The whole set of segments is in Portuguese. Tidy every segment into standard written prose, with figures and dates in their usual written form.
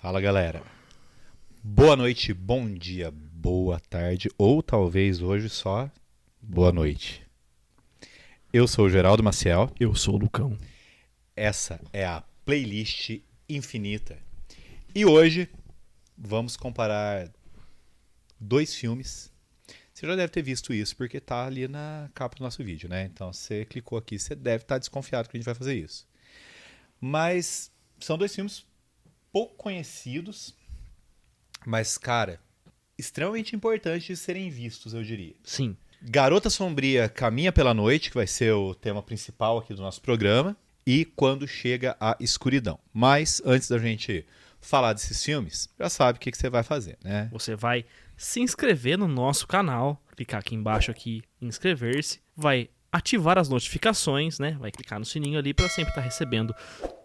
Fala, galera. Boa noite, bom dia, boa tarde ou talvez hoje só boa noite. Eu sou o Geraldo Maciel. Eu sou o Lucão. Essa é a playlist infinita. E hoje vamos comparar dois filmes. Você já deve ter visto isso porque tá ali na capa do nosso vídeo, né? Então você clicou aqui, você deve estar desconfiado que a gente vai fazer isso. Mas são dois filmes pouco conhecidos, mas, cara, extremamente importantes de serem vistos, eu diria. Sim. Garota Sombria Caminha pela Noite, que vai ser o tema principal aqui do nosso programa, e Quando Chega a Escuridão. Mas, antes da gente falar desses filmes, já sabe o que você vai fazer, né? Você vai se inscrever no nosso canal, clicar aqui embaixo aqui em inscrever-se, vai ativar as notificações, né? Vai clicar no sininho ali para sempre estar recebendo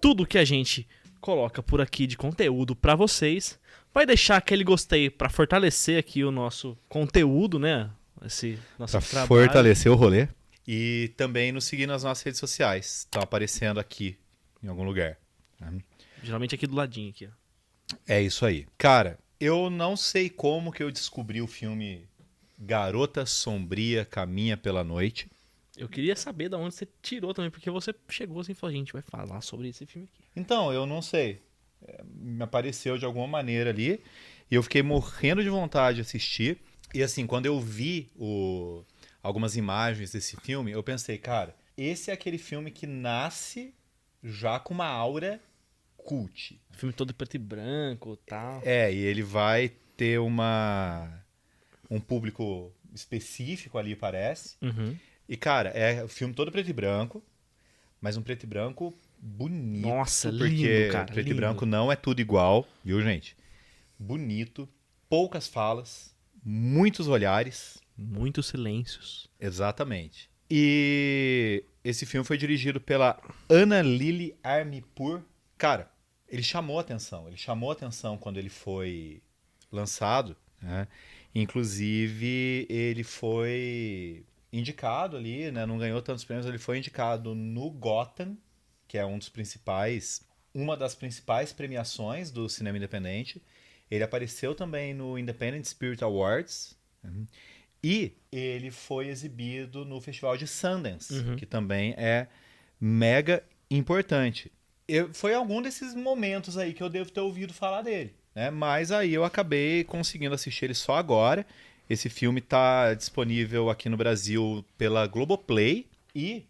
tudo que a gente coloca por aqui de conteúdo para vocês. Vai deixar aquele gostei para fortalecer aqui o nosso conteúdo, né? Esse nosso Pra trabalho. fortalecer o rolê. E também nos seguir nas nossas redes sociais. Estão aparecendo aqui em algum lugar. Geralmente aqui do ladinho aqui, ó. É isso aí. Cara, eu não sei como que eu descobri o filme Garota Sombria Caminha pela Noite. Eu queria saber de onde você tirou também, porque você chegou assim e falou, a gente vai falar sobre esse filme aqui. Então, eu não sei. Me apareceu de alguma maneira ali. E eu fiquei morrendo de vontade de assistir. E assim, quando eu vi algumas imagens desse filme, eu pensei, cara, esse é aquele filme que nasce já com uma aura cult. O filme todo preto e branco e tal. E ele vai ter um público específico ali, parece. Uhum. E, cara, é o filme todo preto e branco, mas um preto e branco bonito. Nossa, porque lindo, cara, preto lindo. e branco não é tudo igual, viu, gente? Bonito, poucas falas, muitos olhares. Muitos silêncios. Exatamente. E esse filme foi dirigido pela Ana Lily Armipur. Cara, ele chamou atenção. Ele chamou atenção quando ele foi lançado, né? Inclusive, ele foi indicado ali, né? Não ganhou tantos prêmios, ele foi indicado no Gotham, que é uma das principais premiações do cinema independente. Ele apareceu também no Independent Spirit Awards. E ele foi exibido no Festival de Sundance, que também é mega importante. Foi algum desses momentos aí que eu devo ter ouvido falar dele, né? Mas aí eu acabei conseguindo assistir ele só agora. Esse filme está disponível aqui no Brasil pela Globoplay e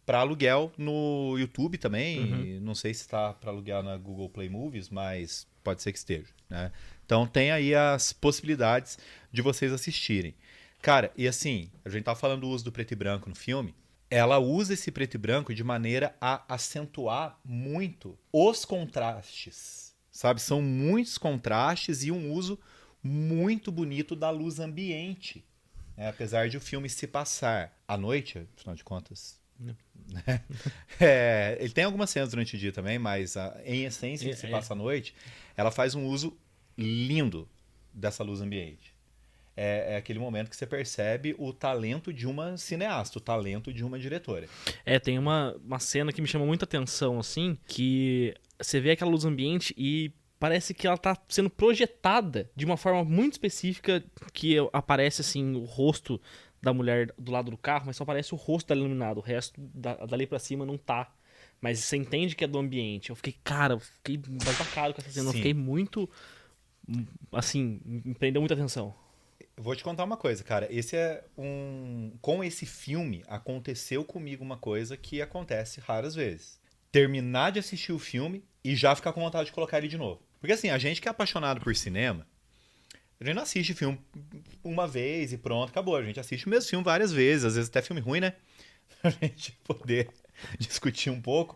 para aluguel no YouTube também. Não sei se está para aluguel na Google Play Movies, mas pode ser que esteja, né? Então tem aí as possibilidades de vocês assistirem. Cara, e assim, a gente tá falando do uso do preto e branco no filme. Ela usa esse preto e branco de maneira a acentuar muito os contrastes, sabe? São muitos contrastes e um uso muito bonito da luz ambiente, né? Apesar de o filme se passar à noite, afinal de contas. Ele tem algumas cenas durante o dia também, mas em essência ele se passa à noite. Ela faz um uso lindo dessa luz ambiente. É aquele momento que você percebe o talento de uma cineasta, o talento de uma diretora. Tem uma cena que me chamou muita atenção, assim, que você vê aquela luz ambiente e parece que ela tá sendo projetada de uma forma muito específica, que aparece, assim, o rosto da mulher do lado do carro, mas só aparece o rosto dela iluminado, o resto dali pra cima não tá. Mas você entende que é do ambiente. Eu fiquei embasbacado com essa cena, eu Sim. fiquei muito, assim, me prendeu muita atenção. Eu vou te contar uma coisa, cara. Com esse filme, aconteceu comigo uma coisa que acontece raras vezes. Terminar de assistir o filme e já ficar com vontade de colocar ele de novo. Porque assim, a gente que é apaixonado por cinema, a gente não assiste filme uma vez e pronto, acabou. A gente assiste o mesmo filme várias vezes, às vezes até filme ruim, né? Pra gente poder discutir um pouco.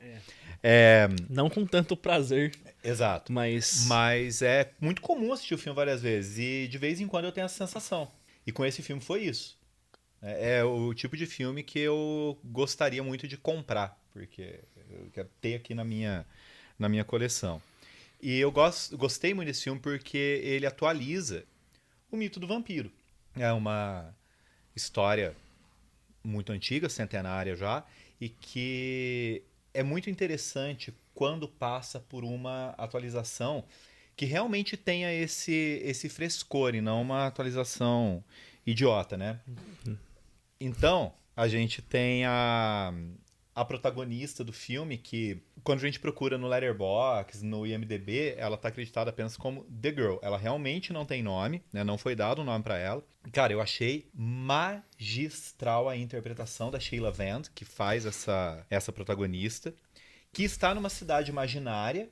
Não com tanto prazer. Exato. Mas é muito comum assistir o filme várias vezes. E de vez em quando eu tenho essa sensação. E com esse filme foi isso. É o tipo de filme que eu gostaria muito de comprar. Porque eu quero ter aqui na minha coleção. E eu gostei muito desse filme porque ele atualiza o mito do vampiro. É uma história muito antiga, centenária já, e que é muito interessante quando passa por uma atualização que realmente tenha esse frescor e não uma atualização idiota, né? Então, a gente tem a protagonista do filme que, quando a gente procura no Letterboxd, no IMDb, ela tá acreditada apenas como The Girl. Ela realmente não tem nome, né? Não foi dado um nome pra ela. Cara, eu achei magistral a interpretação da Sheila Vand, que faz essa protagonista, que está numa cidade imaginária,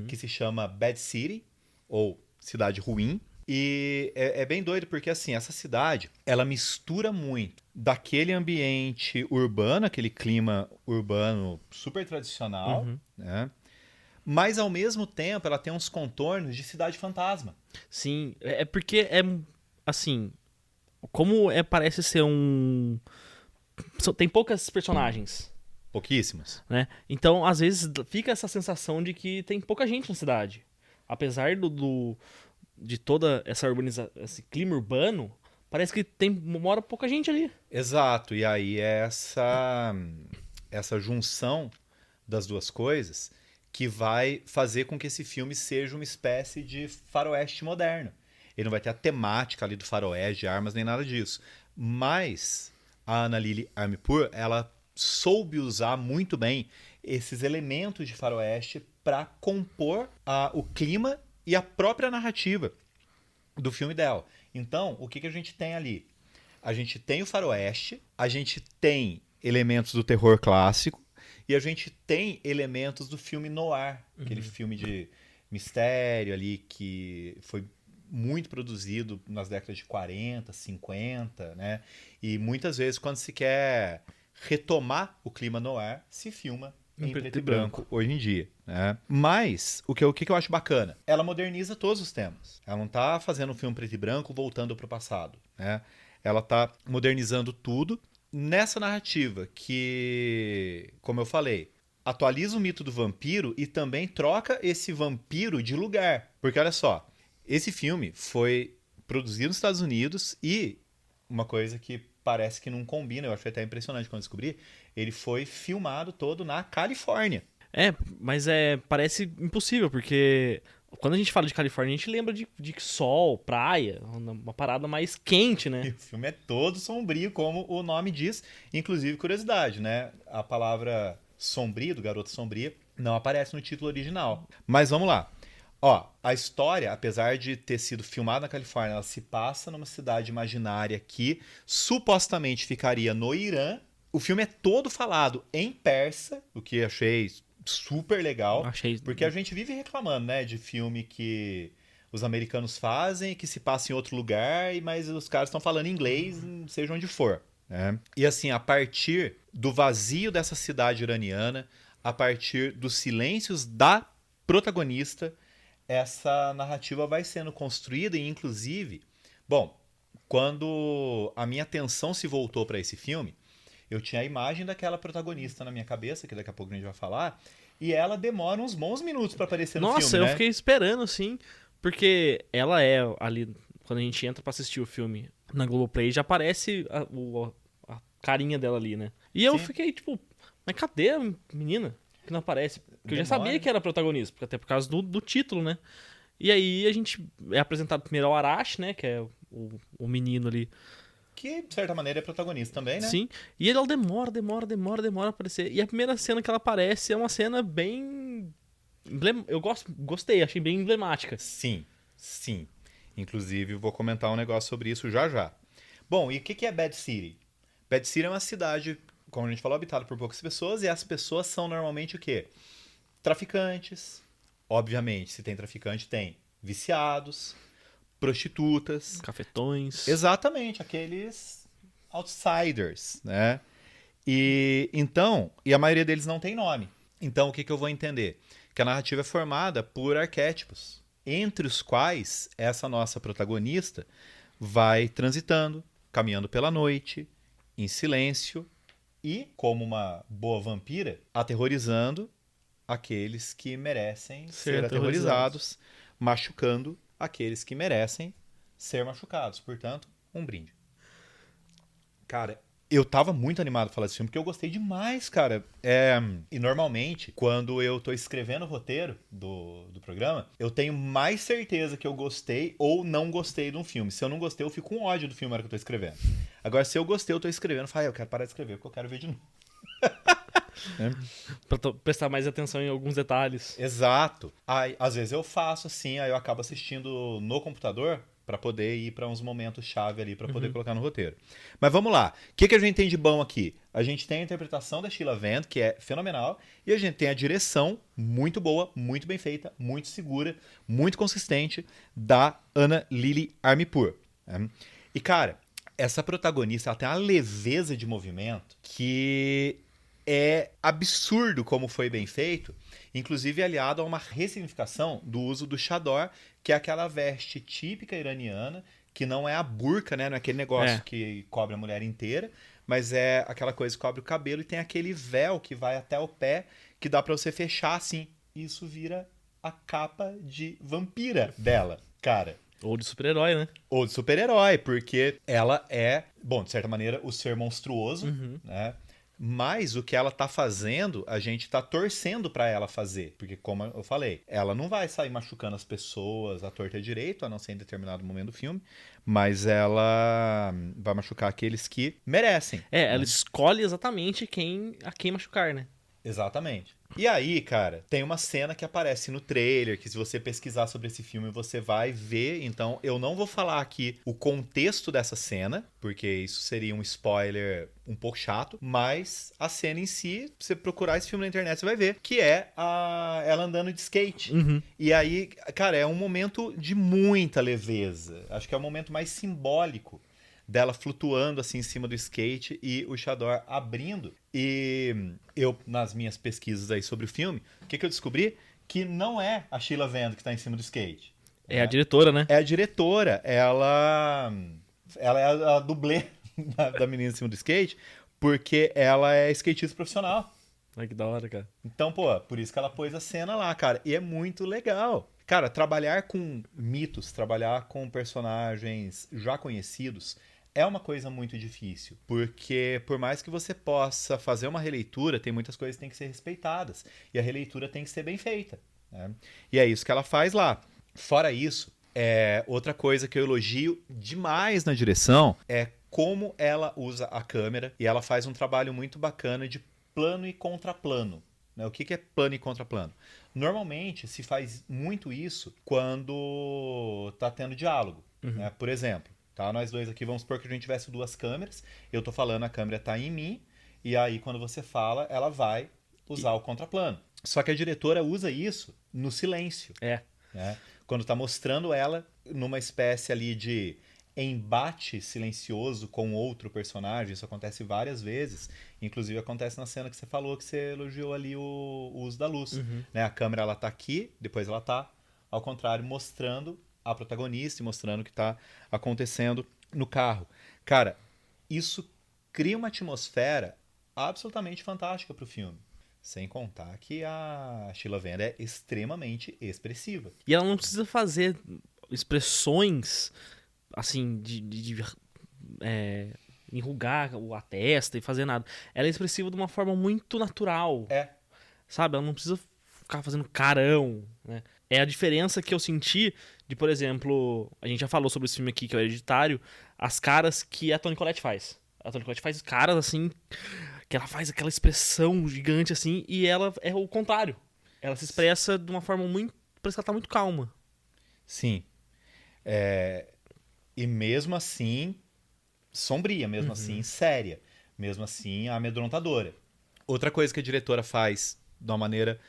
que se chama Bad City, ou Cidade Ruim. E é bem doido porque, assim, essa cidade, ela mistura muito daquele ambiente urbano, aquele clima urbano super tradicional, né? Mas, ao mesmo tempo, ela tem uns contornos de cidade fantasma. Sim, é porque assim, como parece ser tem poucas personagens, Pouquíssimas. né? Então, às vezes, fica essa sensação de que tem pouca gente na cidade. Apesar de toda essa esse clima urbano, parece que mora pouca gente ali. Exato. E aí, essa junção das duas coisas que vai fazer com que esse filme seja uma espécie de faroeste moderno. Ele não vai ter a temática ali do faroeste, de armas, nem nada disso. Mas a Annalily Armipur, ela soube usar muito bem esses elementos de faroeste para compor o clima e a própria narrativa do filme dela. Então, o que a gente tem ali? A gente tem o faroeste, a gente tem elementos do terror clássico e a gente tem elementos do filme noir, aquele filme de mistério ali que foi muito produzido nas décadas de 40, 50, né? E muitas vezes, quando se quer retomar o clima noir, se filma em preto e branco hoje em dia, né? Mas, o que eu acho bacana, ela moderniza todos os temas. Ela não tá fazendo um filme preto e branco voltando pro passado, né? Ela tá modernizando tudo nessa narrativa que, como eu falei, atualiza o mito do vampiro e também troca esse vampiro de lugar. Porque olha só, esse filme foi produzido nos Estados Unidos e uma coisa que parece que não combina, eu achei até impressionante quando descobri, ele foi filmado todo na Califórnia. Mas parece impossível, porque quando a gente fala de Califórnia, a gente lembra de sol, praia, uma parada mais quente, E né? o filme é todo sombrio, como o nome diz. Inclusive, curiosidade, né? A palavra sombrio, do Garota Sombria, não aparece no título original. Mas vamos lá. Ó, a história, apesar de ter sido filmada na Califórnia, ela se passa numa cidade imaginária que supostamente ficaria no Irã. O filme é todo falado em persa, o que achei super legal, Achei. porque a gente vive reclamando, né, de filme que os americanos fazem, que se passa em outro lugar, mas os caras estão falando inglês, seja onde for, né? E assim, a partir do vazio dessa cidade iraniana, a partir dos silêncios da protagonista, essa narrativa vai sendo construída e, inclusive, bom, quando a minha atenção se voltou para esse filme, eu tinha a imagem daquela protagonista na minha cabeça, que daqui a pouco a gente vai falar, e ela demora uns bons minutos para aparecer no Nossa, filme, eu né? fiquei esperando, assim, porque ela ali, quando a gente entra pra assistir o filme na Globoplay, já aparece a carinha dela ali, né? E eu Sim. fiquei, tipo, mas cadê a menina que não aparece? Porque eu já Demora. sabia que era a protagonista, até por causa do título, né? E aí a gente é apresentado primeiro ao Arashi, né? Que é o menino ali. Que, de certa maneira, é protagonista também, né? Sim. E ela demora a aparecer. E a primeira cena que ela aparece é uma cena bem. Eu gostei, achei bem emblemática. Sim, sim. Inclusive, vou comentar um negócio sobre isso já já. Bom, e o que é Bad City? Bad City é uma cidade, como a gente falou, habitada por poucas pessoas, e as pessoas são normalmente o quê? Traficantes. Obviamente, se tem traficante, tem viciados, prostitutas. Cafetões. Exatamente, aqueles outsiders, né? E então, e a maioria deles não tem nome. Então, o que eu vou entender? Que a narrativa é formada por arquétipos, entre os quais essa nossa protagonista vai transitando, caminhando pela noite, em silêncio e, como uma boa vampira, aterrorizando aqueles que merecem ser aterrorizados, machucando aqueles que merecem ser machucados. Portanto, um brinde. Cara, eu tava muito animado pra falar desse filme, porque eu gostei demais, cara. E normalmente, quando eu tô escrevendo o roteiro do programa, eu tenho mais certeza que eu gostei ou não gostei de um filme. Se eu não gostei, eu fico com ódio do filme na hora que eu tô escrevendo. Agora, se eu gostei, eu tô escrevendo, eu falo, eu quero parar de escrever, porque eu quero ver de novo. Pra prestar mais atenção em alguns detalhes. Exato. Aí, às vezes eu faço assim, aí eu acabo assistindo no computador pra poder ir pra uns momentos chave ali pra poder colocar no roteiro. Mas vamos lá. O que a gente tem de bom aqui? A gente tem a interpretação da Sheila Vand, que é fenomenal, e a gente tem a direção muito boa, muito bem feita, muito segura, muito consistente da Ana Lily Armipur. Né? E cara, essa protagonista ela tem uma leveza de movimento que é absurdo como foi bem feito, inclusive aliado a uma ressignificação do uso do chador, que é aquela veste típica iraniana, que não é a burca, né? Não é aquele negócio que cobre a mulher inteira, mas é aquela coisa que cobre o cabelo e tem aquele véu que vai até o pé, que dá pra você fechar assim. Isso vira a capa de vampira dela, cara. Ou de super-herói, né? Ou de super-herói, porque ela é, bom, de certa maneira, o ser monstruoso, né? Mas o que ela tá fazendo, a gente tá torcendo pra ela fazer. Porque, como eu falei, ela não vai sair machucando as pessoas à torta e à direito, a não ser em determinado momento do filme. Mas ela vai machucar aqueles que merecem. Ela escolhe exatamente a quem machucar, né? Exatamente. E aí, cara, tem uma cena que aparece no trailer, que se você pesquisar sobre esse filme, você vai ver. Então, eu não vou falar aqui o contexto dessa cena, porque isso seria um spoiler um pouco chato, mas a cena em si, se você procurar esse filme na internet, você vai ver, que é ela andando de skate. E aí, cara, é um momento de muita leveza. Acho que é o momento mais simbólico dela flutuando assim em cima do skate e o Chador abrindo. E eu, nas minhas pesquisas aí sobre o filme, o que eu descobri? Que não é a Sheila Vand que tá em cima do skate. É a diretora, né? É a diretora. Ela é a dublê da menina em cima do skate, porque ela é skatista profissional. Ai, que da hora, cara. Então, pô, por isso que ela pôs a cena lá, cara. E é muito legal. Cara, trabalhar com mitos, trabalhar com personagens já conhecidos é uma coisa muito difícil, porque por mais que você possa fazer uma releitura, tem muitas coisas que têm que ser respeitadas, e a releitura tem que ser bem feita. Né? E é isso que ela faz lá. Fora isso, outra coisa que eu elogio demais na direção é como ela usa a câmera, e ela faz um trabalho muito bacana de plano e contraplano. Né? O que é plano e contraplano? Normalmente se faz muito isso quando tá tendo diálogo. Né? Por exemplo, tá? Nós dois aqui, vamos supor que a gente tivesse duas câmeras, eu tô falando, a câmera tá em mim, e aí quando você fala, ela vai usar o contraplano. Só que a diretora usa isso no silêncio. Né? Quando tá mostrando ela numa espécie ali de embate silencioso com outro personagem, isso acontece várias vezes, inclusive acontece na cena que você falou, que você elogiou ali o uso da luz. Né? A câmera ela tá aqui, depois ela tá ao contrário, mostrando a protagonista e mostrando o que tá acontecendo no carro. Cara, isso cria uma atmosfera absolutamente fantástica pro filme. Sem contar que a Sheila Vand é extremamente expressiva. E ela não precisa fazer expressões assim enrugar a testa e fazer nada. Ela é expressiva de uma forma muito natural. Sabe? Ela não precisa ficar fazendo carão, né? É a diferença que eu senti de, por exemplo, a gente já falou sobre esse filme aqui, que é o Hereditário, as caras que a Toni Collette faz. A Toni Collette faz caras assim, que ela faz aquela expressão gigante assim, e ela é o contrário. Ela se expressa de uma forma muito... parece que ela tá muito calma. Sim. E mesmo assim, sombria, mesmo assim, séria. Mesmo assim, amedrontadora. Outra coisa que a diretora faz de uma maneira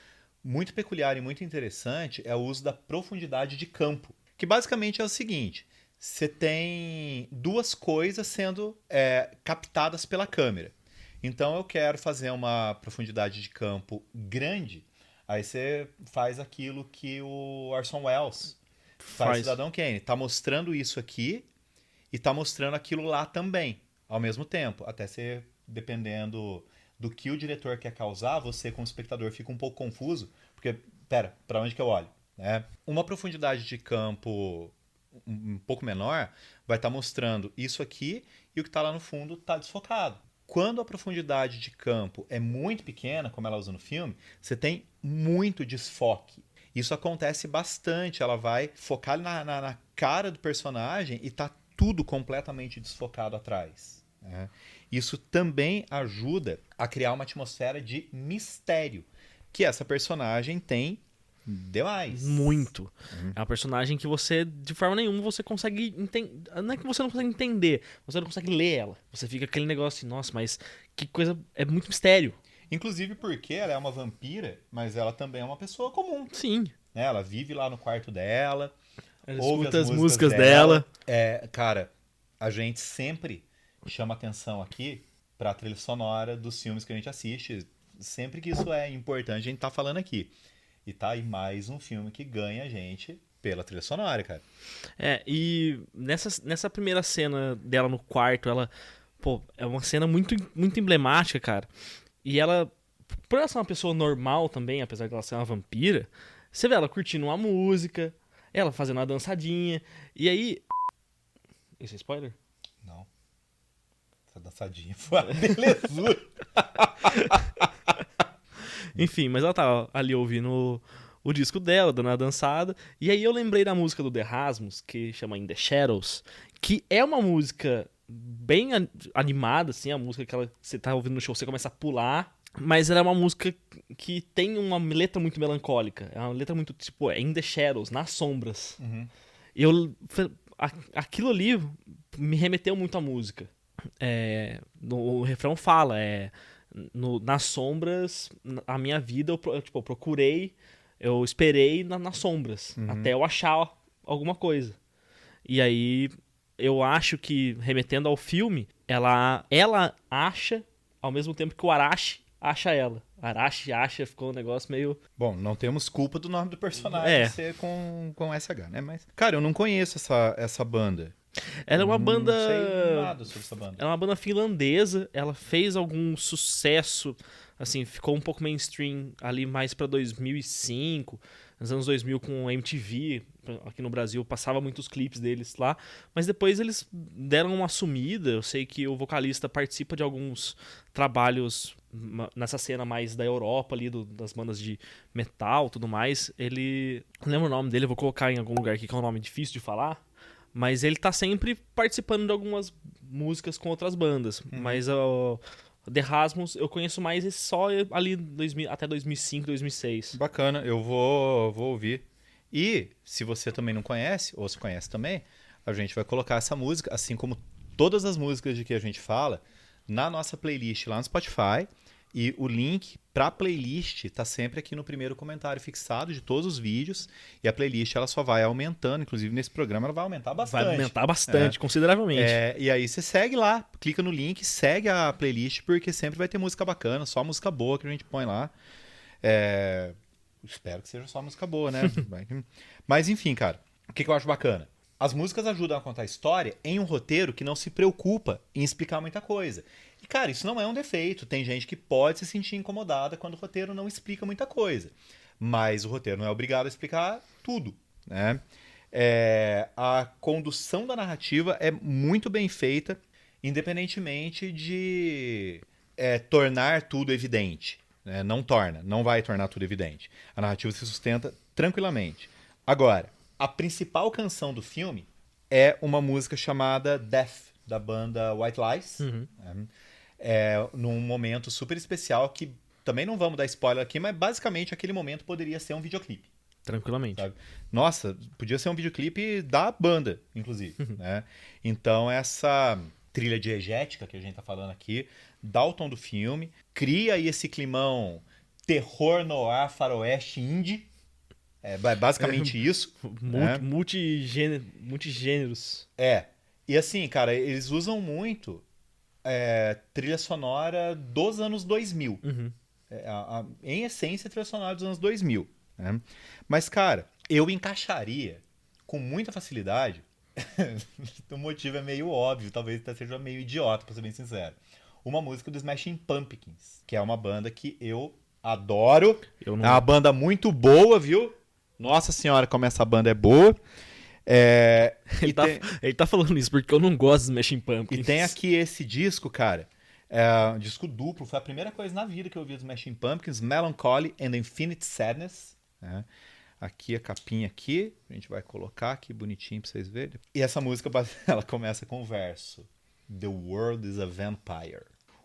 muito peculiar e muito interessante é o uso da profundidade de campo. Que basicamente é o seguinte: você tem duas coisas sendo captadas pela câmera. Então eu quero fazer uma profundidade de campo grande, aí você faz aquilo que o Orson Welles faz Cidadão Kane. Tá mostrando isso aqui e tá mostrando aquilo lá também, ao mesmo tempo. Até você, dependendo do que o diretor quer causar, você como espectador fica um pouco confuso, porque, pera, pra onde que eu olho? Né? Uma profundidade de campo um pouco menor vai estar mostrando isso aqui e o que está lá no fundo está desfocado. quando a profundidade de campo é muito pequena, como ela usa no filme, você tem muito desfoque. Isso acontece bastante. Ela vai focar na cara do personagem e tá tudo completamente desfocado atrás. Né? Isso também ajuda a criar uma atmosfera de mistério que essa personagem tem demais. Muito. É uma personagem que você, de forma nenhuma, você consegue entender. Não é que você não consegue entender, você não consegue ler ela. Você fica aquele negócio assim, nossa, mas que coisa. É muito mistério. Inclusive porque ela é uma vampira, mas ela também é uma pessoa comum. Sim. Né? Ela vive lá no quarto dela, Ela ouve escuta as as músicas músicas dela. Cara, a gente sempre chama atenção aqui pra trilha sonora dos filmes que a gente assiste. Sempre que isso é importante, a gente tá falando aqui. E tá aí mais um filme que ganha a gente pela trilha sonora, cara. E nessa primeira cena dela no quarto, ela. Pô, é uma cena muito, muito emblemática, cara. E ela, por ela ser uma pessoa normal também, apesar de ela ser uma vampira, você vê ela curtindo uma música, ela fazendo uma dançadinha, e aí... Esse é spoiler? Não. Essa dançadinha foi uma belezura. Enfim, mas ela tá ali ouvindo o disco dela, dando a dançada, e aí eu lembrei da música do The Rasmus, que chama In The Shadows, que é uma música bem animada, assim, a música que você tá ouvindo no show, você começa a pular, mas ela é uma música que tem uma letra muito melancólica, é uma letra muito, tipo, é In The Shadows, nas sombras. Aquilo ali me remeteu muito à música. O refrão fala, nas sombras, a minha vida, eu procurei, eu esperei nas sombras, até eu achar alguma coisa. E aí, eu acho que, remetendo ao filme, ela acha, ao mesmo tempo que o Arashi acha ela. Arashi acha, ficou um negócio meio... Bom, não temos culpa do nome do personagem ser com SH, né? Mas, cara, eu não conheço essa banda. Ela é uma banda... Não sei nada sobre essa banda. Ela é uma banda finlandesa, ela fez algum sucesso, assim, ficou um pouco mainstream ali mais pra 2005, nos anos 2000 com MTV, aqui no Brasil, passava muitos clipes deles lá, mas depois eles deram uma sumida. Eu sei que o vocalista participa de alguns trabalhos nessa cena mais da Europa ali, das bandas de metal e tudo mais. Ele... não lembro o nome dele, eu vou colocar em algum lugar aqui que é um nome difícil de falar. Mas ele tá sempre participando de algumas músicas com outras bandas. Mas o The Rasmus eu conheço mais só ali até 2005, 2006. Bacana, eu vou ouvir. E, se você também não conhece, ou se conhece também, a gente vai colocar essa música, assim como todas as músicas de que a gente fala, na nossa playlist lá no Spotify. E o link pra playlist tá sempre aqui no primeiro comentário fixado de todos os vídeos. E a playlist ela só vai aumentando, inclusive nesse programa ela vai aumentar bastante. Vai aumentar bastante, consideravelmente. E aí você segue lá, clica no link, segue a playlist, porque sempre vai ter música bacana, só música boa que a gente põe lá. Espero que seja só música boa, né? Mas enfim, cara, o que eu acho bacana? As músicas ajudam a contar a história em um roteiro que não se preocupa em explicar muita coisa. E, cara, isso não é um defeito. Tem gente que pode se sentir incomodada quando o roteiro não explica muita coisa. Mas o roteiro não é obrigado a explicar tudo, né? A condução da narrativa é muito bem feita, independentemente de tornar tudo evidente. Né? Não vai tornar tudo evidente. A narrativa se sustenta tranquilamente. Agora, a principal canção do filme é uma música chamada Death, da banda White Lies. Num momento super especial que também não vamos dar spoiler aqui, mas basicamente aquele momento poderia ser um videoclipe. Tranquilamente. Sabe? Nossa, podia ser um videoclipe da banda, inclusive. Né? Então essa trilha diegética que a gente tá falando aqui dá o tom do filme, cria aí esse climão terror noir, faroeste, indie. É basicamente isso. Multigêneros. E assim, cara, eles usam muito trilha sonora dos anos 2000. Em essência, trilha sonora dos anos 2000. Né? Mas, cara, eu encaixaria com muita facilidade. O motivo é meio óbvio, talvez até seja meio idiota, pra ser bem sincero. Uma música do Smashing Pumpkins, que é uma banda que eu adoro. É uma banda muito boa, viu? Nossa senhora, como essa banda é boa. Ele tá falando isso porque eu não gosto de Smashing Pumpkins. E tem aqui esse disco, cara. É um disco duplo, foi a primeira coisa na vida que eu ouvi dos Smashing Pumpkins, Melancholy and Infinite Sadness. Né? Aqui a capinha aqui, a gente vai colocar aqui bonitinho pra vocês verem. E essa música, ela começa com o verso. The world is a vampire.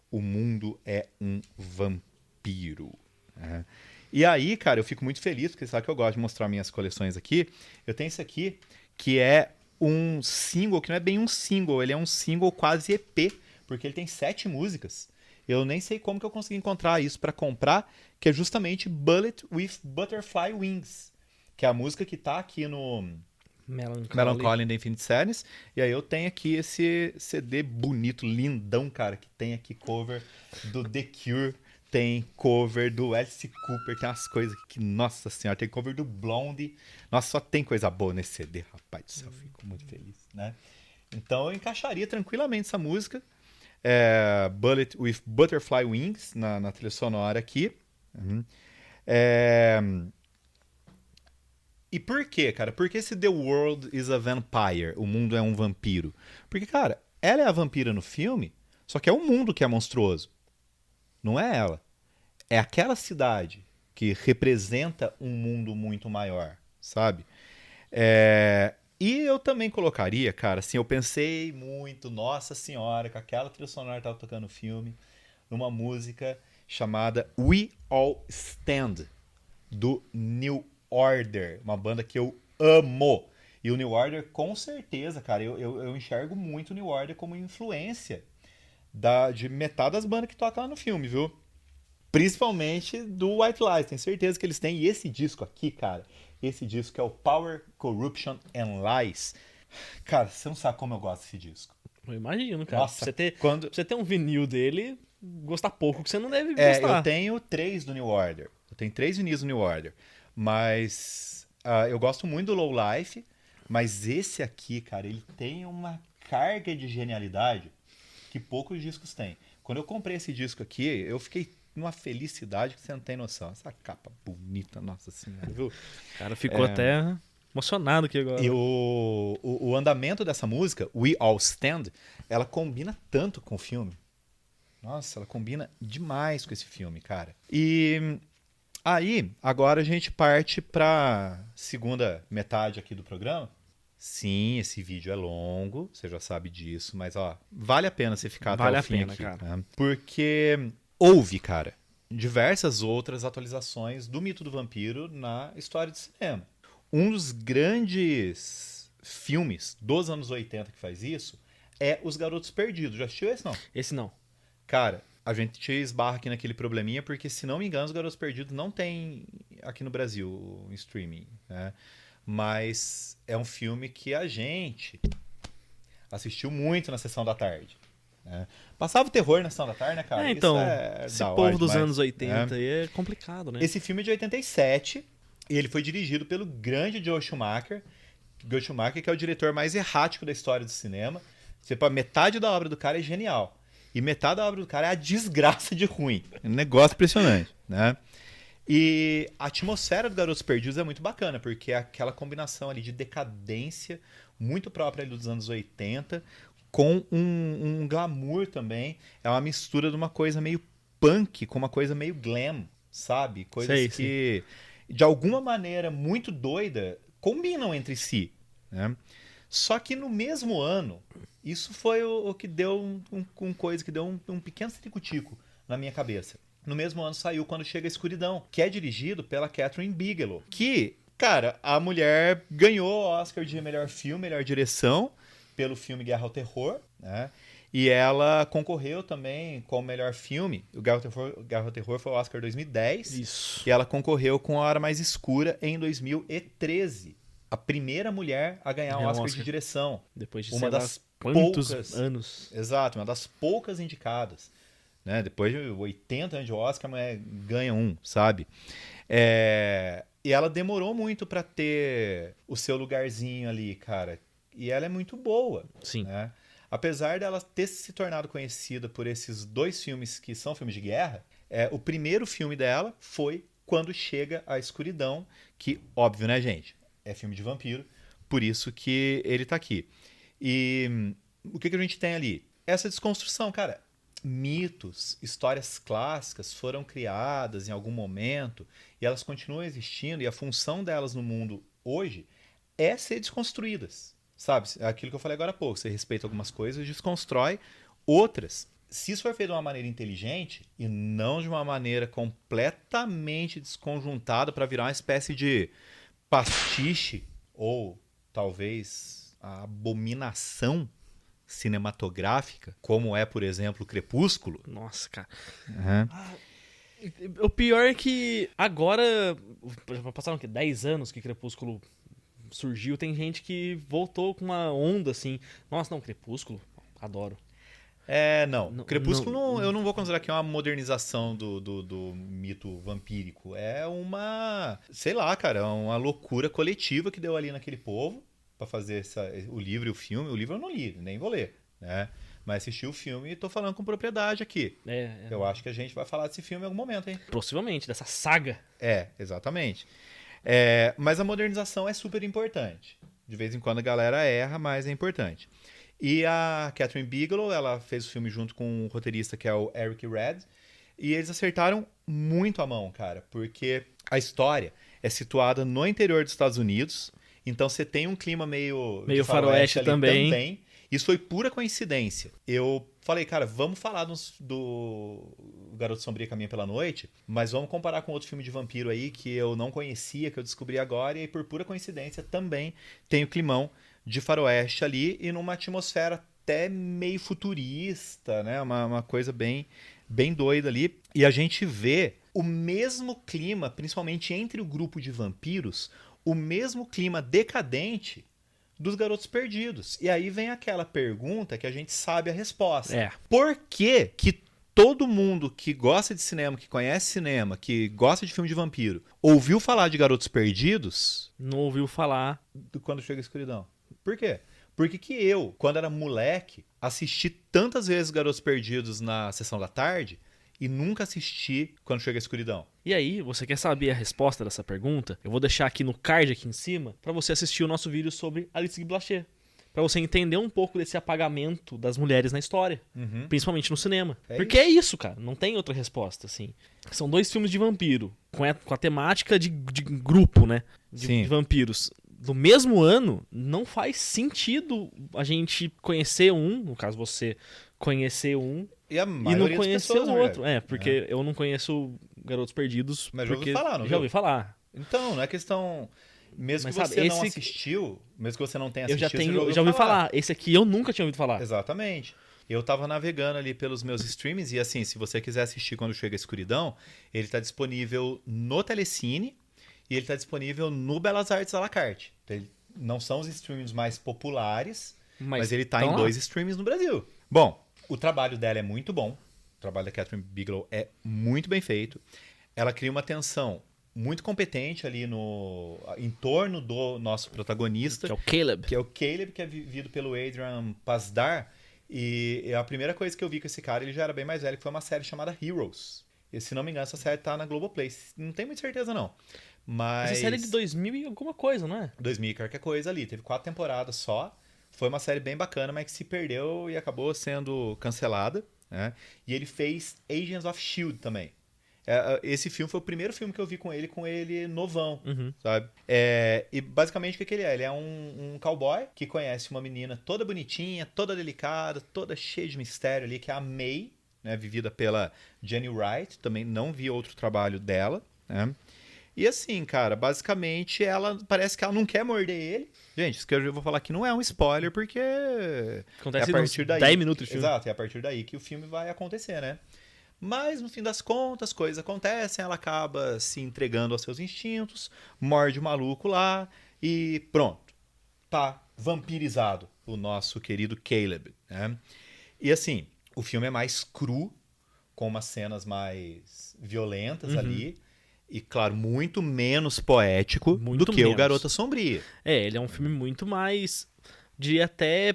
O mundo é um vampiro. Né? E aí, cara, eu fico muito feliz, porque sabe que eu gosto de mostrar minhas coleções aqui. Eu tenho esse aqui, que é um single, que não é bem um single, ele é um single quase EP, porque ele tem 7 músicas. Eu nem sei como que eu consegui encontrar isso pra comprar, que é justamente Bullet with Butterfly Wings, que é a música que tá aqui no Melancholy and the Infinite Sadness. E aí eu tenho aqui esse CD bonito, lindão, cara, que tem aqui cover do The Cure, tem cover do Alice Cooper, tem umas coisas que, nossa senhora, tem cover do Blondie. Nossa, só tem coisa boa nesse CD, rapaz do céu, fico muito feliz, né? Então eu encaixaria tranquilamente essa música, Bullet with Butterfly Wings, na trilha sonora aqui. E por quê, cara? Por que esse The World is a Vampire? O mundo é um vampiro? Porque, cara, ela é a vampira no filme, só que é o mundo que é monstruoso. Não é ela. É aquela cidade que representa um mundo muito maior, sabe? E eu também colocaria, cara, assim, eu pensei muito, nossa senhora, com aquela trilha sonora que tava tocando no filme, numa música chamada We All Stand, do New Order, uma banda que eu amo. E o New Order, com certeza, cara, eu enxergo muito o New Order como influência de metade das bandas que tocam lá no filme, viu? Principalmente do White Lies, tenho certeza que eles têm. E esse disco aqui, cara, esse disco que é o Power, Corruption and Lies. Cara, você não sabe como eu gosto desse disco. Eu imagino, cara. Nossa, pra você ter um vinil dele, gostar pouco, que você não deve gostar. Eu tenho 3 do New Order. Eu tenho 3 vinis do New Order. Mas eu gosto muito do Low Life. Mas esse aqui, cara, ele tem uma carga de genialidade que poucos discos têm. Quando eu comprei esse disco aqui, eu fiquei numa felicidade que você não tem noção. Essa capa bonita, nossa senhora, viu? O cara ficou até emocionado aqui agora. E o andamento dessa música, We All Stand, ela combina tanto com o filme. Nossa, ela combina demais com esse filme, cara. E aí, agora a gente parte pra segunda metade aqui do programa. Sim, esse vídeo é longo, você já sabe disso, mas ó, vale a pena você ficar até o fim aqui, cara. Né? Porque houve, cara, diversas outras atualizações do mito do vampiro na história do cinema. Um dos grandes filmes dos anos 80 que faz isso é Os Garotos Perdidos. Já assistiu esse, não? Esse não. Cara, a gente esbarra aqui naquele probleminha porque, se não me engano, Os Garotos Perdidos não tem aqui no Brasil em streaming, né? Mas é um filme que a gente assistiu muito na sessão da tarde. Né? Passava o terror na sessão da tarde, né, cara? Então, esse povo dos anos 80 aí é complicado, né? Esse filme é de 87 e ele foi dirigido pelo grande Joe Schumacher. Joe Schumacher, que é o diretor mais errático da história do cinema. Metade da obra do cara é genial. E metade da obra do cara é a desgraça de ruim. É um negócio impressionante, né? E a atmosfera do Garotos Perdidos é muito bacana, porque é aquela combinação ali de decadência muito própria ali dos anos 80, com um glamour também. É uma mistura de uma coisa meio punk com uma coisa meio glam, sabe? Coisas que, de alguma maneira muito doida, combinam entre si. Né? Só que no mesmo ano, isso foi o que deu coisa que deu um pequeno ciricutico na minha cabeça. No mesmo ano saiu Quando Chega a Escuridão, que é dirigido pela Catherine Bigelow. Que, cara, a mulher ganhou o Oscar de melhor filme, melhor direção, pelo filme Guerra ao Terror, né? E ela concorreu também com o melhor filme. O Guerra ao Terror foi o Oscar 2010. Isso. E ela concorreu com A Hora Mais Escura em 2013. A primeira mulher a ganhar um Oscar de direção. Depois de uma das quantos poucas anos. Exato, uma das poucas indicadas. Né? Depois de 80 anos de Oscar, a mulher ganha um, sabe? E ela demorou muito pra ter o seu lugarzinho ali, cara. E ela é muito boa. Sim. Né? Apesar dela ter se tornado conhecida por esses 2 filmes que são filmes de guerra, o primeiro filme dela foi Quando Chega a Escuridão, que, óbvio, né, gente? É filme de vampiro, por isso que ele tá aqui. E o que a gente tem ali? Essa desconstrução, cara. mitos, histórias clássicas foram criadas em algum momento e elas continuam existindo e a função delas no mundo hoje é ser desconstruídas, sabe? Aquilo que eu falei agora há pouco, você respeita algumas coisas e desconstrói outras. Se isso for feito de uma maneira inteligente e não de uma maneira completamente desconjuntada para virar uma espécie de pastiche ou talvez a abominação cinematográfica, como é, por exemplo, Crepúsculo. Nossa, cara. Uhum. O pior é que agora, passaram o quê? 10 anos que Crepúsculo surgiu, tem gente que voltou com uma onda assim. Nossa, não, Crepúsculo, adoro. Não. Crepúsculo eu não vou considerar que é uma modernização do mito vampírico. É uma, sei lá, cara, uma loucura coletiva que deu ali naquele povo pra fazer o livro e o filme. O livro eu não li, nem vou ler, né? Mas assisti o filme e tô falando com propriedade aqui. Eu acho que a gente vai falar desse filme em algum momento, hein? Possivelmente, dessa saga. Exatamente. Mas a modernização é super importante. De vez em quando a galera erra, mas é importante. E a Catherine Bigelow, ela fez o filme junto com um roteirista que é o Eric Red. E eles acertaram muito a mão, cara. Porque a história é situada no interior dos Estados Unidos. Então você tem um clima meio de faroeste ali também. Isso foi pura coincidência. Eu falei, cara, vamos falar do Garoto Sombrio Caminha pela Noite, mas vamos comparar com outro filme de vampiro aí que eu não conhecia, que eu descobri agora. E aí, por pura coincidência, também tem o climão de faroeste ali e numa atmosfera até meio futurista, né? Uma coisa bem, bem doida ali. E a gente vê o mesmo clima, principalmente entre o grupo de vampiros, o mesmo clima decadente dos Garotos Perdidos. E aí vem aquela pergunta que a gente sabe a resposta. Por que todo mundo que gosta de cinema, que conhece cinema, que gosta de filme de vampiro, ouviu falar de Garotos Perdidos? Não ouviu falar do Quando Chega a Escuridão. Por quê? Porque que eu, quando era moleque, assisti tantas vezes Garotos Perdidos na sessão da tarde e nunca assisti Quando Chega a Escuridão. E aí, você quer saber a resposta dessa pergunta? Eu vou deixar aqui no card aqui em cima para você assistir o nosso vídeo sobre Alice Guy Blaché. Para você entender um pouco desse apagamento das mulheres na história, principalmente no cinema. Porque é isso, cara, não tem outra resposta, assim. São 2 filmes de vampiro, com a temática de grupo, né? De vampiros. Do mesmo ano, não faz sentido a gente conhecer um, no caso você conhecer um, e não conhecer o outro. Porque eu não conheço Garotos Perdidos. Mas já ouvi falar, não já ouvi falar. Então, não é questão... Mesmo que você não assistiu, mesmo que você não tenha assistido, eu já ouvi falar. Esse aqui eu nunca tinha ouvido falar. Exatamente. Eu tava navegando ali pelos meus streams e assim, se você quiser assistir Quando Chega a Escuridão, ele tá disponível no Telecine e ele tá disponível no Belas Artes à la carte. Ele não são os streams mais populares, mas ele tá em 2 streams no Brasil. Bom, o trabalho dela é muito bom. O trabalho da Catherine Bigelow é muito bem feito. Ela cria uma tensão muito competente ali em torno do nosso protagonista. Que é o Caleb. Que é vivido pelo Adrian Pasdar. E a primeira coisa que eu vi com esse cara, ele já era bem mais velho, que foi uma série chamada Heroes. E se não me engano, essa série tá na Globoplay. Não tenho muita certeza, não. Mas essa série é de 2000 e alguma coisa, não é? 2000 e qualquer coisa ali. Teve 4 temporadas só. Foi uma série bem bacana, mas que se perdeu e acabou sendo cancelada, né? E ele fez Agents of S.H.I.E.L.D. também. Esse filme foi o primeiro filme que eu vi com ele novão, sabe? E basicamente o que ele é? Ele é um cowboy que conhece uma menina toda bonitinha, toda delicada, toda cheia de mistério ali, que é a May, né? Vivida pela Jenny Wright. Também não vi outro trabalho dela, né? E assim, cara, basicamente parece que ela não quer morder ele. Gente, isso que eu vou falar aqui não é um spoiler, porque acontece a partir daí. 10 minutos de filme. Exato, é a partir daí que o filme vai acontecer, né? Mas, no fim das contas, coisas acontecem, ela acaba se entregando aos seus instintos, morde o maluco lá e pronto. Tá vampirizado o nosso querido Caleb, né? E assim, o filme é mais cru, com umas cenas mais violentas ali. E, claro, muito menos poético do que o Garota Sombria. Ele é um filme muito mais, diria até,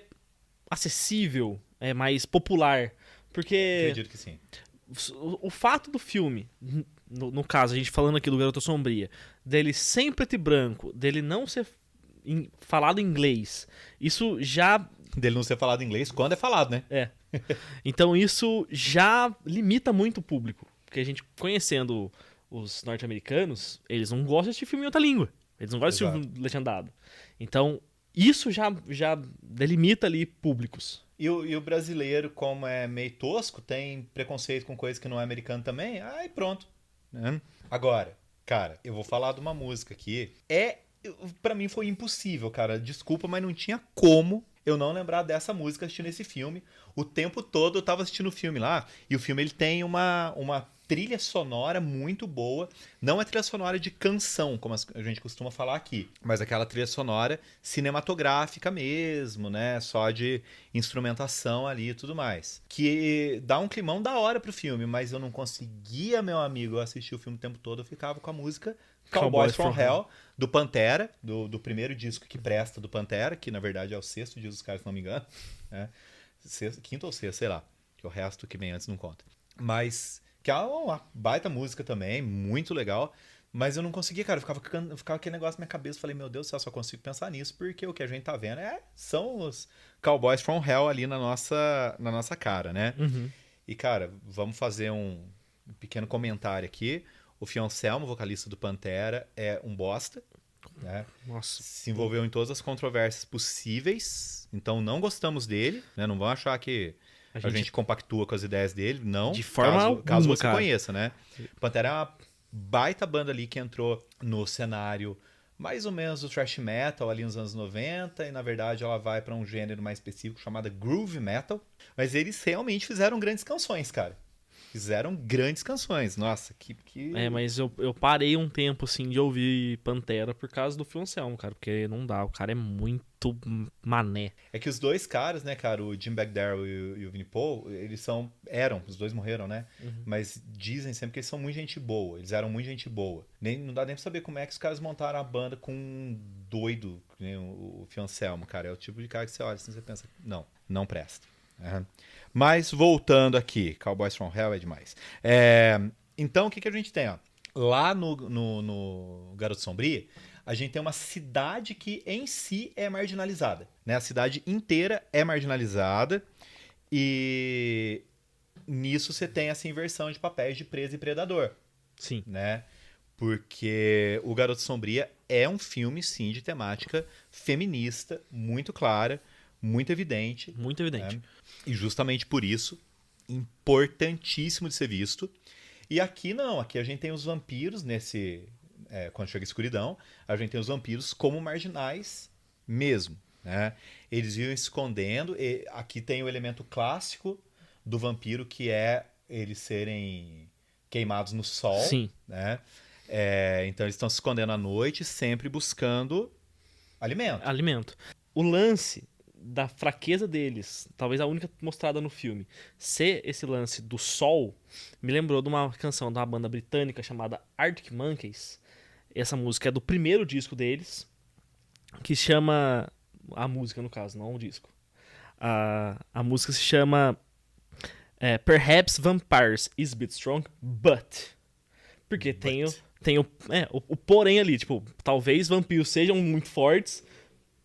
acessível, mais popular. Porque... Acredito que sim. O fato do filme, no caso, a gente falando aqui do Garota Sombria, dele ser preto e branco, dele não ser falado em inglês, isso já... Dele não ser falado em inglês quando é falado, né? Então isso já limita muito o público. Porque a gente, conhecendo os norte-americanos, eles não gostam de assistir filme em outra língua. Eles não gostam de assistir filme legendado. Então, isso já delimita ali públicos. E o brasileiro, como é meio tosco, tem preconceito com coisa que não é americano também, aí pronto. Né? Agora, cara, eu vou falar de uma música aqui. Pra mim foi impossível, cara. Desculpa, mas não tinha como eu não lembrar dessa música assistindo esse filme. O tempo todo eu tava assistindo o filme lá, e o filme ele tem uma trilha sonora muito boa. Não é trilha sonora de canção, como a gente costuma falar aqui, mas aquela trilha sonora cinematográfica mesmo, né? Só de instrumentação ali e tudo mais. Que dá um climão da hora pro filme, mas eu não conseguia, meu amigo, assistir o filme o tempo todo. Eu ficava com a música Cowboys from Hell, do Pantera, do primeiro disco que presta do Pantera, que na verdade é o 6º disco dos caras, se não me engano. Né? Quinto ou sexto, sei lá. Que o resto que vem antes não conta. Mas que é uma baita música também, muito legal. Mas eu não conseguia, cara. Eu ficava aquele negócio na minha cabeça. Falei, meu Deus do céu, só consigo pensar nisso, porque o que a gente tá vendo são os Cowboys from Hell ali na nossa cara, né? Uhum. E, cara, vamos fazer um pequeno comentário aqui. O Phil Anselmo, vocalista do Pantera, é um bosta. Né? Nossa. Se envolveu em todas as controvérsias possíveis. Então não gostamos dele. Né? Não vão achar que a gente compactua com as ideias dele. Não. De forma alguma, caso você cara. conheça, né? Pantera é uma baita banda ali que entrou no cenário mais ou menos do thrash metal ali nos anos 90. E na verdade ela vai para um gênero mais específico chamado groove metal. Mas eles realmente fizeram grandes canções, cara. Fizeram grandes canções. Nossa, que... Mas eu parei um tempo, assim, de ouvir Pantera por causa do Phil Anselmo, cara. Porque não dá, o cara é muito mané. É que os dois caras, né, cara, o Jim Bagdarrell e o Vinnie Paul, os dois morreram, né? Uhum. Mas dizem sempre que eles são muito gente boa. Eles eram muito gente boa. Não dá nem pra saber como é que os caras montaram a banda com um doido, né, o Phil Anselmo, cara. É o tipo de cara que você olha assim, você pensa, não presta. Uhum. Mas voltando aqui, Cowboys from Hell é demais. Então, o que a gente tem? Ó? Lá no Garoto Sombrio, a gente tem uma cidade que em si é marginalizada. Né? A cidade inteira é marginalizada e nisso você tem essa inversão de papéis de presa e predador. Sim. Né? Porque o Garoto Sombria é um filme, sim, de temática feminista, muito clara, muito evidente. Muito evidente. Né? E justamente por isso, importantíssimo de ser visto. E aqui não, aqui a gente tem os vampiros quando chega a escuridão, a gente tem os vampiros como marginais mesmo. Né? Eles iam escondendo, e aqui tem o elemento clássico do vampiro, que é eles serem queimados no sol. Sim. Né? Então eles estão se escondendo à noite, sempre buscando alimento. O lance da fraqueza deles, talvez a única mostrada no filme, ser esse lance do sol, me lembrou de uma canção de uma banda britânica chamada Arctic Monkeys. Essa música é do primeiro disco deles, que chama... A música, no caso, não o disco. A música se chama Perhaps Vampires is a bit strong, but... Porque tem o porém ali, tipo, talvez vampiros sejam muito fortes,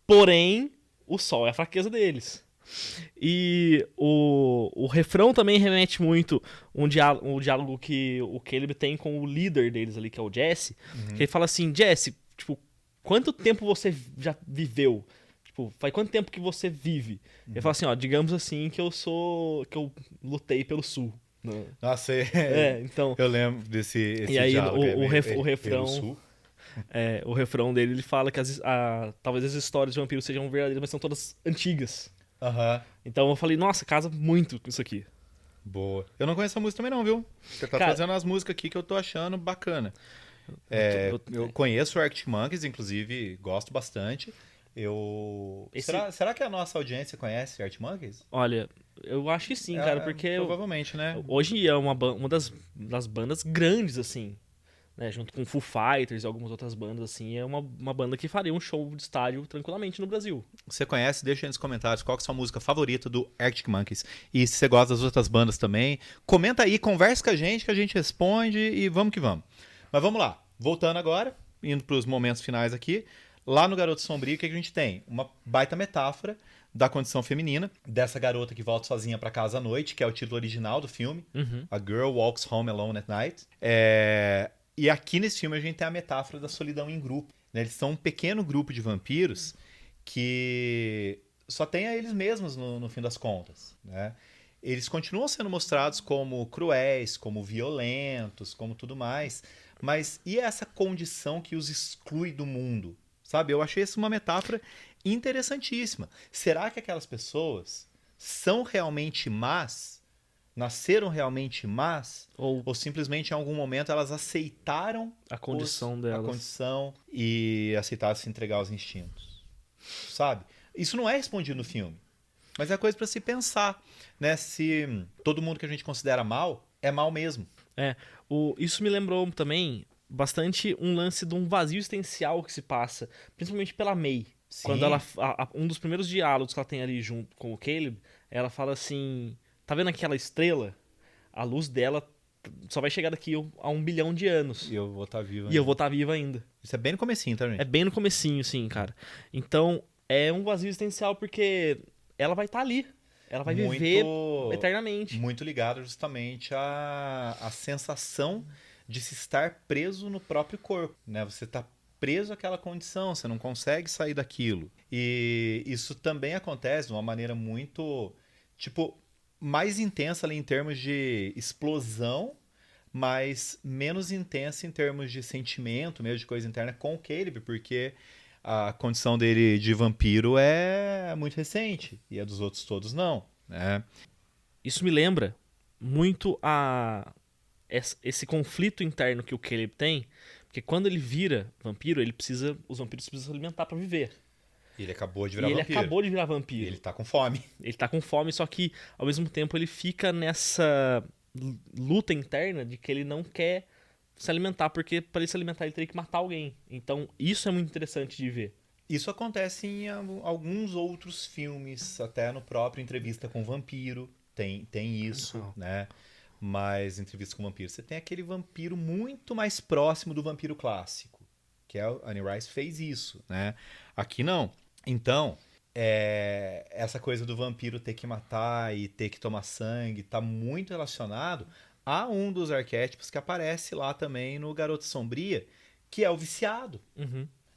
porém o sol é a fraqueza deles. E o refrão também remete muito um diálogo que o Caleb tem com o líder deles ali, que é o Jesse. Uhum. Que ele fala assim, Jesse, tipo, quanto tempo você já viveu? Tipo, faz quanto tempo que você vive? Uhum. Ele fala assim, ó, digamos assim que eu lutei pelo sul. Nossa, então... Eu lembro desse e aí diálogo. O refrão... o refrão dele, ele fala que talvez as histórias de vampiros sejam verdadeiras, mas são todas antigas. Uhum. Então eu falei, nossa, casa muito com isso aqui. Boa. Eu não conheço a música também não, viu? Você tá trazendo as músicas aqui que eu tô achando bacana. Eu conheço o Arctic Monkeys, inclusive, gosto bastante. Será que a nossa audiência conhece Arctic Monkeys? Olha, eu acho que sim, cara, porque... Provavelmente, né? Hoje é uma das bandas grandes, assim, né? Junto com Foo Fighters e algumas outras bandas, assim, é uma banda que faria um show de estádio tranquilamente no Brasil. Você conhece? Deixa aí nos comentários qual que é a sua música favorita do Arctic Monkeys. E se você gosta das outras bandas também, comenta aí, conversa com a gente que a gente responde e vamos que vamos. Mas vamos lá, voltando agora, indo para os momentos finais aqui. Lá no Garoto Sombrio, o que a gente tem? Uma baita metáfora da condição feminina, dessa garota que volta sozinha pra casa à noite, que é o título original do filme. A Girl Walks Home Alone at Night. E aqui nesse filme a gente tem a metáfora da solidão em grupo. Né? Eles são um pequeno grupo de vampiros que só tem a eles mesmos no fim das contas. Né? Eles continuam sendo mostrados como cruéis, como violentos, como tudo mais. Mas e essa condição que os exclui do mundo? Sabe? Eu achei isso uma metáfora interessantíssima. Será que aquelas pessoas são realmente más? Nasceram realmente más? Ou simplesmente em algum momento elas aceitaram a condição delas. A condição e aceitaram se entregar aos instintos? Sabe? Isso não é respondido no filme. Mas é coisa para se pensar. Né? Se todo mundo que a gente considera mal, é mal mesmo. Isso me lembrou também bastante um lance de um vazio existencial que se passa, principalmente pela May. Sim. Quando ela, um dos primeiros diálogos que ela tem ali junto com o Caleb, ela fala assim, tá vendo aquela estrela? A luz dela só vai chegar daqui a 1 bilhão de anos. E eu vou estar viva ainda. E eu vou estar viva ainda. Isso é bem no comecinho, tá, gente? É bem no comecinho, sim, cara. Então, é um vazio existencial porque ela vai estar ali. Ela vai viver eternamente. Muito ligado justamente à sensação de se estar preso no próprio corpo, né? Você está preso àquela condição, você não consegue sair daquilo. E isso também acontece de uma maneira muito, mais intensa ali em termos de explosão, mas menos intensa em termos de sentimento, mesmo de coisa interna com o Caleb, porque a condição dele de vampiro é muito recente e a dos outros todos não, né? Isso me lembra muito esse conflito interno que o Caleb tem, porque quando ele vira vampiro, os vampiros precisam se alimentar pra viver. E ele acabou de virar vampiro. Ele acabou de virar vampiro. E ele tá com fome. Ele tá com fome, só que ao mesmo tempo ele fica nessa luta interna de que ele não quer se alimentar, porque para ele se alimentar ele teria que matar alguém. Então isso é muito interessante de ver. Isso acontece em alguns outros filmes, até no próprio Entrevista com o Vampiro tem isso, né? Mas Entrevista com o Vampiro, você tem aquele vampiro muito mais próximo do vampiro clássico, que é o Annie Rice fez isso, né? Aqui não. Então, essa coisa do vampiro ter que matar e ter que tomar sangue tá muito relacionado a um dos arquétipos que aparece lá também no Garota Sombria, que é o viciado.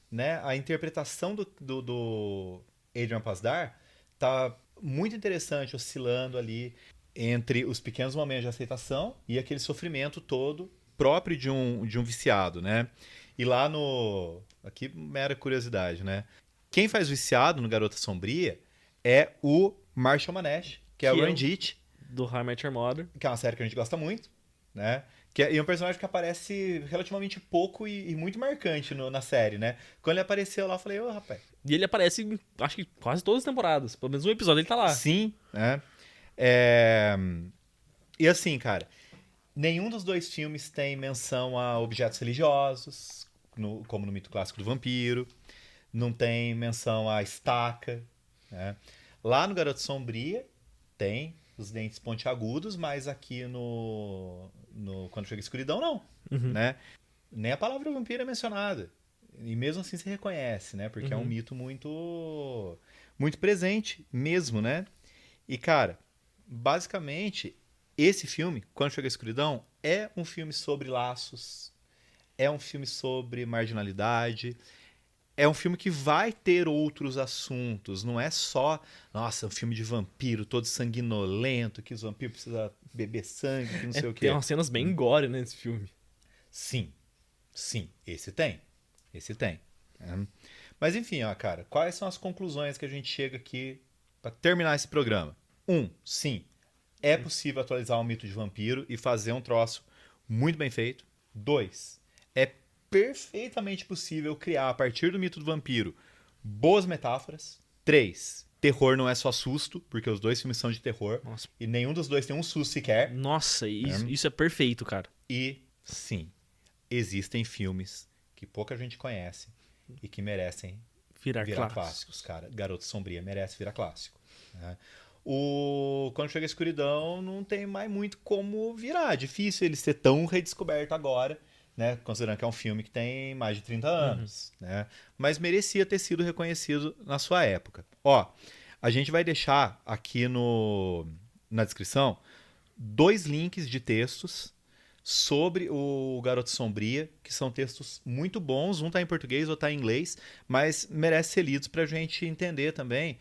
Né? A interpretação do Adrian Pasdar tá muito interessante, oscilando ali entre os pequenos momentos de aceitação e aquele sofrimento todo próprio de um viciado, né? E lá aqui, mera curiosidade, né? Quem faz o viciado no Garota Sombria é o Marshall Manesh, que é o Ranjit. Do How I Met Your Mother. Que é uma série que a gente gosta muito, né? E é um personagem que aparece relativamente pouco e muito marcante na série, né? Quando ele apareceu lá, eu falei, rapaz. E ele aparece em, acho que quase todas as temporadas. Pelo menos um episódio ele tá lá. Sim, né? E assim, cara, nenhum dos dois filmes tem menção a objetos religiosos, como no mito clássico do vampiro. Não tem menção a estaca, né? Lá no Garoto Sombria tem os dentes pontiagudos, mas aqui Quando Chega a Escuridão, não. Né? Nem a palavra vampiro é mencionada. E mesmo assim se reconhece, né? Porque é um mito muito, muito presente mesmo, né? E, cara, basicamente, esse filme, Quando Chega a Escuridão, é um filme sobre laços, é um filme sobre marginalidade, é um filme que vai ter outros assuntos, não é só, nossa, um filme de vampiro, todo sanguinolento, que os vampiros precisam beber sangue, que não sei o quê. Tem umas cenas bem gore, né, nesse filme. Sim, esse tem. Mas enfim, cara, quais são as conclusões que a gente chega aqui para terminar esse programa? Sim, é possível atualizar o mito de vampiro e fazer um troço muito bem feito. 2, é perfeitamente possível criar, a partir do mito do vampiro, boas metáforas. 3, terror não é só susto, porque os dois filmes são de terror. Nossa. E nenhum dos dois tem um susto sequer. Nossa, isso é perfeito, cara. E, sim, existem filmes que pouca gente conhece e que merecem virar clássicos, cara. Garota Sombria merece virar clássico, né? Quando Chega a Escuridão não tem mais muito como virar. É difícil ele ser tão redescoberto agora né? Considerando que é um filme que tem mais de 30 anos, né? Mas merecia ter sido reconhecido na sua época. Ó, a gente vai deixar aqui na descrição 2 links de textos sobre o Garota Sombria, que são textos muito bons. Um tá em português, outro tá em inglês, mas merece ser lidos pra gente entender também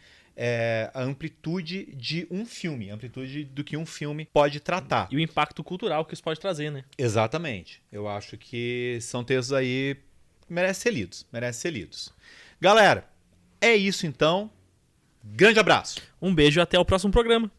a amplitude de um filme, a amplitude do que um filme pode tratar. E o impacto cultural que isso pode trazer, né? Exatamente. Eu acho que são textos aí que merecem ser lidos, merecem ser lidos. Galera, é isso então. Grande abraço. Um beijo e até o próximo programa.